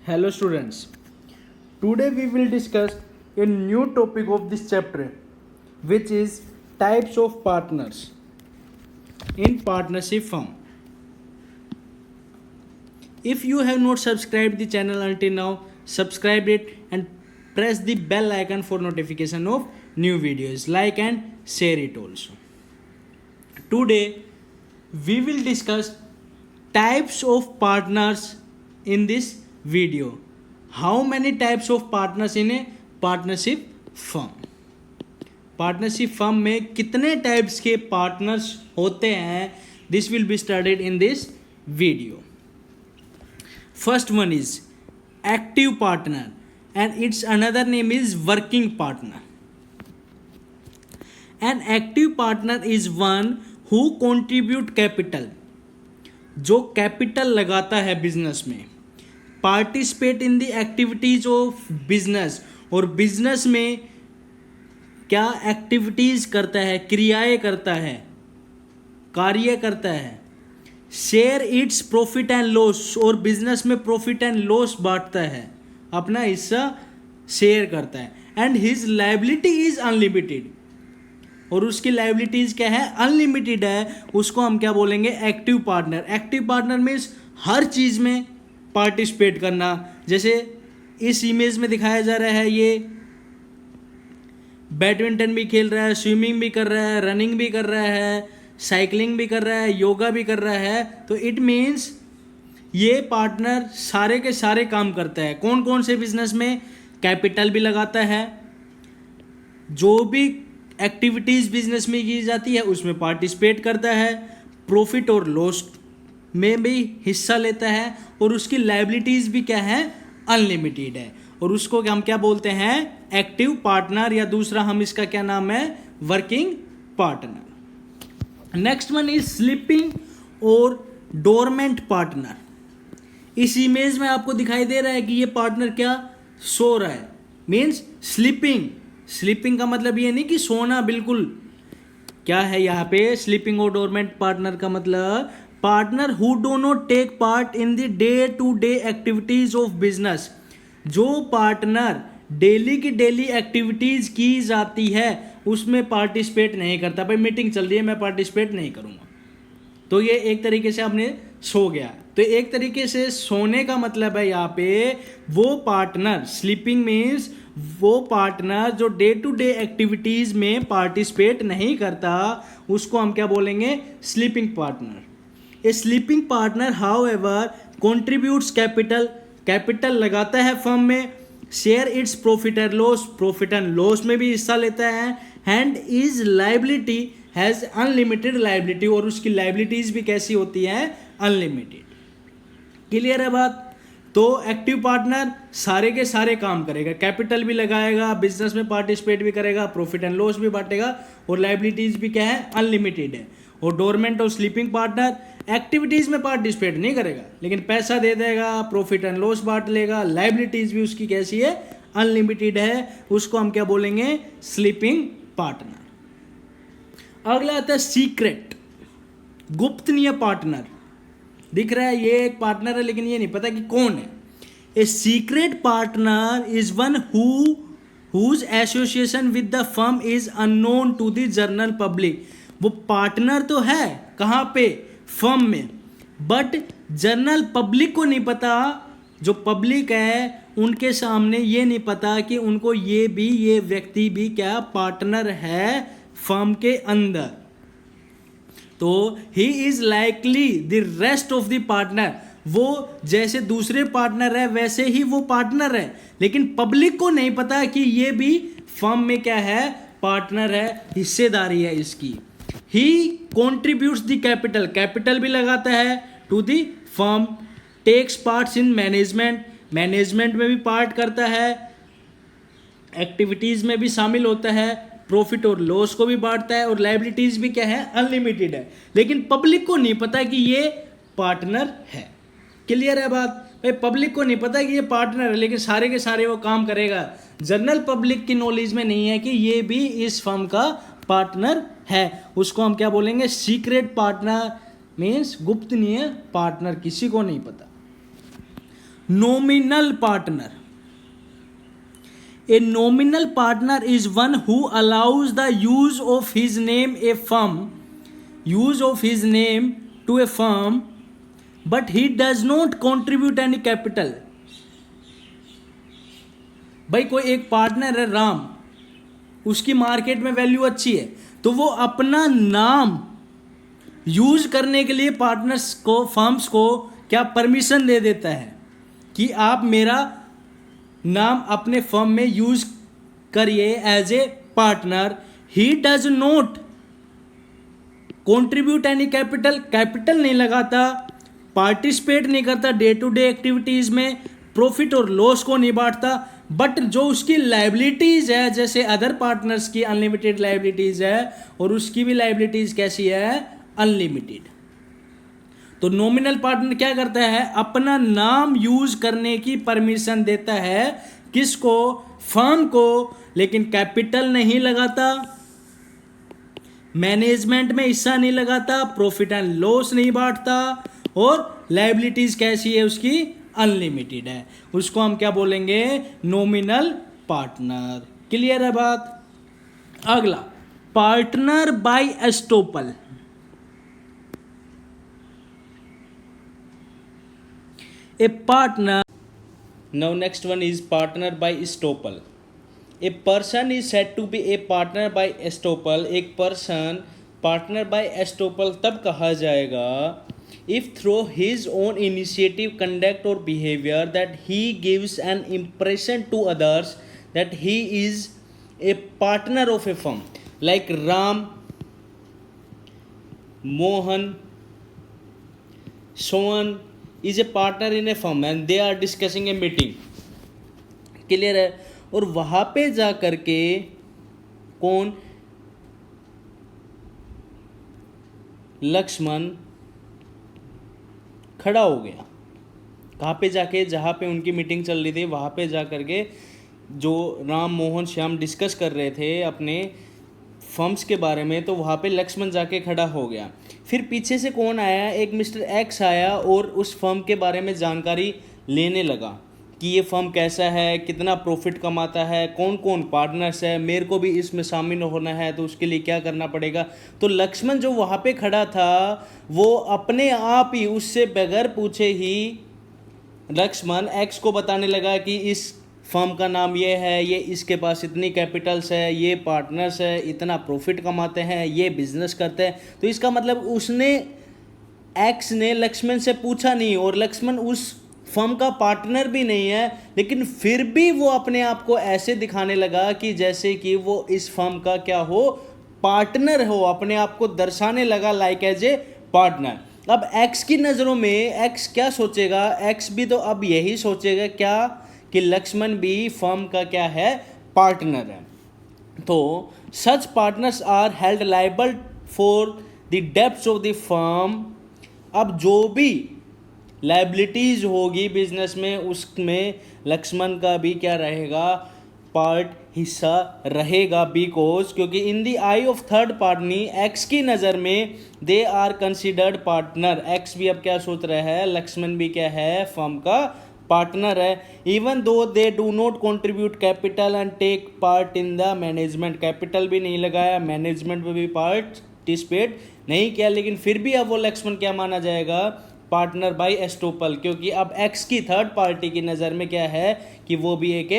Hello students, today we will discuss a new topic of this chapter which is types of partners in partnership firm. If you have not subscribed the channel until now, subscribe it and press the bell icon for notification of new videos. Like and share it also. Today we will discuss types of partners in this video. How many types of partners in a partnership firm? Partnership firm में कितने types के partners होते हैं, this will be studied in this video. First one is active partner and it's another name is working partner. An active partner is one who contribute capital, जो capital लगाता है business में, participate in the activities of business, और business में क्या activities करता है, क्रियाएं करता है, कार्य करता है. Share its profit and loss, और बिजनेस में प्रॉफिट एंड लॉस बांटता है, अपना हिस्सा शेयर करता है. And his liability is unlimited, और उसकी लायबिलिटीज क्या है, अनलिमिटेड है. उसको हम क्या बोलेंगे, active partner. Active partner means हर चीज में पार्टिसिपेट करना. जैसे इस इमेज में दिखाया जा रहा है, ये बैडमिंटन भी खेल रहा है, स्विमिंग भी कर रहा है, रनिंग भी कर रहा है, साइकिलिंग भी कर रहा है, योगा भी कर रहा है. तो इट मीन्स ये पार्टनर सारे के सारे काम करता है. कौन कौन से बिजनेस में, कैपिटल भी लगाता है, जो भी एक्टिविटीज बिजनेस में की जाती है उसमें पार्टिसिपेट करता है, प्रॉफिट और लॉस में भी हिस्सा लेता है, और उसकी लायबिलिटीज भी क्या है, अनलिमिटेड है. और उसको हम क्या बोलते हैं, एक्टिव पार्टनर, या दूसरा हम इसका क्या नाम है, working partner. Next one is sleeping और डोरमेंट पार्टनर. इस इमेज में आपको दिखाई दे रहा है कि ये पार्टनर क्या सो रहा है, मीन्स स्लीपिंग. स्लीपिंग का मतलब ये नहीं कि सोना बिल्कुल. क्या है यहाँ पे स्लीपिंग और डोरमेंट पार्टनर का मतलब, partner who do not take part in the day to day activities of business. जो पार्टनर डेली की डेली एक्टिविटीज की जाती है उसमें पार्टिसिपेट नहीं करता. भाई मीटिंग चल रही है, मैं पार्टिसिपेट नहीं करूंगा, तो ये एक तरीके से आपने सो गया. तो एक तरीके से सोने का मतलब है यहाँ पे वो पार्टनर, स्लीपिंग मीन्स वो पार्टनर जो डे टू डे एक्टिविटीज में पार्टिसिपेट नहीं करता, उसको हम क्या बोलेंगे, स्लीपिंग पार्टनर. ए sleeping partner however contributes capital, capital लगाता है फर्म में, share its profit and loss, profit and loss में भी हिस्सा लेता है, and is liability has unlimited liability, और उसकी लायबिलिटीज भी कैसी होती है, अनलिमिटेड. क्लियर है बात. तो एक्टिव पार्टनर सारे के सारे काम करेगा, कैपिटल भी लगाएगा, बिजनेस में पार्टिसिपेट भी करेगा, प्रॉफिट एंड लॉस भी बांटेगा, और लायबिलिटीज भी क्या है, अनलिमिटेड है. और डोरमेंट और स्लीपिंग पार्टनर एक्टिविटीज में पार्टिसिपेट नहीं करेगा, लेकिन पैसा दे देगा, प्रॉफिट एंड लॉस बांट लेगा, लायबिलिटीज भी उसकी कैसी है, अनलिमिटेड है. उसको हम क्या बोलेंगे, स्लीपिंग पार्टनर. अगला आता है सीक्रेट, गुप्तनीय पार्टनर. दिख रहा है ये एक पार्टनर है, लेकिन ये नहीं पता कि कौन है. A secret partner is one whose association with the firm is unknown to the general public. वो पार्टनर तो है कहाँ पे, फर्म में, बट जनरल पब्लिक को नहीं पता. जो पब्लिक है उनके सामने ये नहीं पता कि उनको ये व्यक्ति भी क्या पार्टनर है फर्म के अंदर. तो he is likely the rest of the partner, वो जैसे दूसरे पार्टनर है वैसे ही वो पार्टनर है, लेकिन पब्लिक को नहीं पता कि ये भी फर्म में क्या है, पार्टनर है, हिस्सेदारी है इसकी. He contributes the capital, capital भी लगाता है to the firm, takes parts in management, management में भी पार्ट करता है, एक्टिविटीज में भी शामिल होता है, प्रॉफिट और लॉस को भी बांटता है, और लायबिलिटीज भी क्या है, अनलिमिटेड है, लेकिन पब्लिक को नहीं पता कि ये पार्टनर है. क्लियर है बात. भाई पब्लिक को नहीं पता कि ये पार्टनर है, लेकिन सारे के सारे वो काम करेगा. जनरल पब्लिक की नॉलेज में नहीं है कि ये भी इस फर्म का पार्टनर है. उसको हम क्या बोलेंगे, सीक्रेट पार्टनर मीन्स गुप्तनीय पार्टनर, किसी को नहीं पता. Nominal partner. A nominal partner is one who allows the use of his name to a firm, but he does not contribute any capital। भाई कोई एक पार्टनर है राम, उसकी मार्केट में वैल्यू अच्छी है, तो वो अपना नाम यूज करने के लिए पार्टनर्स को, फर्म्स को क्या परमिशन दे देता है कि आप मेरा नाम अपने फर्म में यूज करिए as a partner. He does not contribute any capital, capital नहीं लगाता, पार्टिसिपेट नहीं करता डे टू डे एक्टिविटीज में, प्रॉफिट और लॉस को नहीं बांटता, बट जो उसकी लाइबिलिटीज है, जैसे अदर पार्टनर्स की अनलिमिटेड लाइबिलिटीज है और उसकी भी लाइबिलिटीज कैसी है, अनलिमिटेड। तो नॉमिनल पार्टनर क्या करता है, अपना नाम यूज करने की परमिशन देता है, किसको, फर्म को, लेकिन कैपिटल नहीं लगाता, मैनेजमेंट में हिस्सा नहीं लगाता, प्रॉफिट एंड लॉस नहीं बांटता, और लायबिलिटीज कैसी है उसकी, अनलिमिटेड है। उसको हम क्या बोलेंगे, नॉमिनल पार्टनर। क्लियर है बात। अगला, partner by estoppel. A partner. Now next one is partner by estoppel. A person is said to be a partner by estoppel. एक person partner by estoppel तब कहा जाएगा if through his own initiative, conduct or behavior that he gives an impression to others that he is a partner of a firm. Like Ram, Mohan, Sohan is a partner in a firm and they are discussing a meeting। Clear है। और वहां पे जा करके कौन, लक्ष्मण खड़ा हो गया। कहाँ पे जाके, जहाँ पे उनकी मीटिंग चल रही थी वहाँ पे जा करके जो राम, मोहन, श्याम डिस्कस कर रहे थे अपने फर्म्स के बारे में, तो वहाँ पे लक्ष्मण जाके खड़ा हो गया। फिर पीछे से कौन आया, एक मिस्टर एक्स आया और उस फर्म के बारे में जानकारी लेने लगा कि ये फर्म कैसा है, कितना प्रॉफिट कमाता है, कौन कौन पार्टनर्स है, मेरे को भी इसमें शामिल होना है तो उसके लिए क्या करना पड़ेगा। तो लक्ष्मण जो वहाँ पे खड़ा था वो अपने आप ही, उससे बगैर पूछे ही लक्ष्मण एक्स को बताने लगा कि इस फर्म का नाम ये है, ये इसके पास इतनी कैपिटल्स है, ये पार्टनर्स है, इतना प्रॉफिट कमाते हैं, ये बिजनेस करते हैं। तो इसका मतलब उसने, एक्स ने लक्ष्मण से पूछा नहीं, और लक्ष्मण उस फर्म का पार्टनर भी नहीं है, लेकिन फिर भी वो अपने आप को ऐसे दिखाने लगा कि जैसे कि वो इस फर्म का क्या हो, पार्टनर हो, अपने आप को दर्शाने लगा लाइक एज ए पार्टनर। अब एक्स की नज़रों में एक्स क्या सोचेगा, एक्स भी तो अब यही सोचेगा क्या कि लक्ष्मण भी फर्म का क्या है, पार्टनर है। तो such partners are held liable for the debts of the firm. अब जो भी लायबिलिटीज होगी बिजनेस में, उसमें लक्ष्मण का भी क्या रहेगा, पार्ट, हिस्सा रहेगा। बिकॉज क्योंकि in the eye of third party, X की नज़र में they are considered partner. X भी अब क्या सोच रहा है, लक्ष्मण भी क्या है, फर्म का पार्टनर है। Even though they do not contribute capital and take part in the management. Capital भी नहीं लगाया, मैनेजमेंट में भी पार्टिसिपेट नहीं किया, लेकिन फिर भी अब वो लक्ष्मण क्या माना जाएगा, पार्टनर बाय एस्टोपल। क्योंकि अब एक्स की थर्ड पार्टी की नज़र में क्या है कि वो भी एक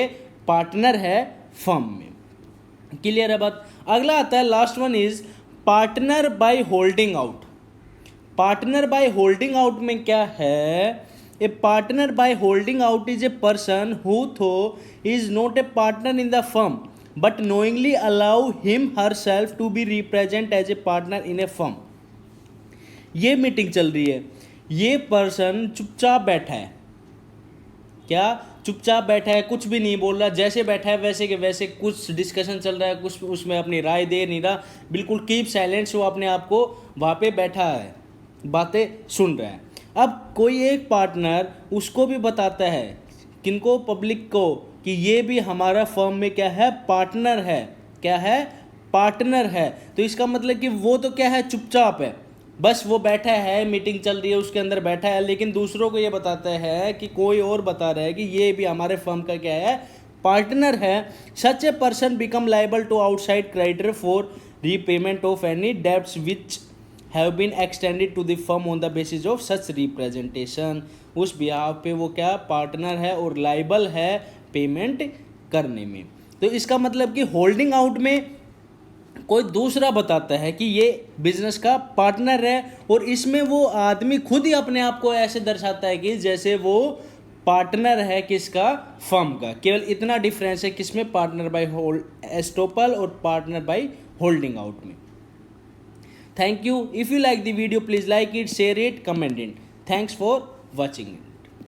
पार्टनर है फर्म में। क्लियर है बात। अगला आता है, last one is partner by holding out. Partner by holding out में क्या है, A partner by holding out is a person who though is not a partner in the firm but knowingly allow him herself to be represent as a partner in a firm। ये meeting चल रही है, ये person चुपचाप बैठा है, क्या चुपचाप बैठा है, कुछ भी नहीं बोल रहा, जैसे बैठा है वैसे के वैसे, कुछ डिस्कशन चल रहा है, कुछ उसमें अपनी राय दे नहीं रहा, बिल्कुल कीप साइलेंस, वो अपने आप को वहाँ पे बैठा है, बातें सुन रहा है। अब कोई एक पार्टनर उसको भी बताता है, किनको, पब्लिक को, कि ये भी हमारा फर्म में क्या है, पार्टनर है। क्या है, पार्टनर है। तो इसका मतलब कि वो तो क्या है, चुपचाप है, बस वो बैठा है, मीटिंग चल रही है उसके अंदर बैठा है, लेकिन दूसरों को ये बताता है कि कोई और बता रहा है कि ये भी हमारे फर्म का क्या है, पार्टनर है। Such a person become liable to outside creditor for repayment of any debts which have been extended to the firm on the basis of such representation. उस बिहाफ पे वो क्या पार्टनर है और लाइबल है पेमेंट करने में। तो इसका मतलब कि होल्डिंग आउट में कोई दूसरा बताता है कि ये बिजनेस का पार्टनर है, और इसमें वो आदमी खुद ही अपने आप को ऐसे दर्शाता है कि जैसे वो पार्टनर है किसका, फर्म का। केवल इतना डिफरेंस है किसमें, पार्टनर बाय होल्ड एस्टोपल और पार्टनर बाय होल्डिंग आउट में। Thank you. If you like the video please like it, share it, comment it. Thanks for watching it.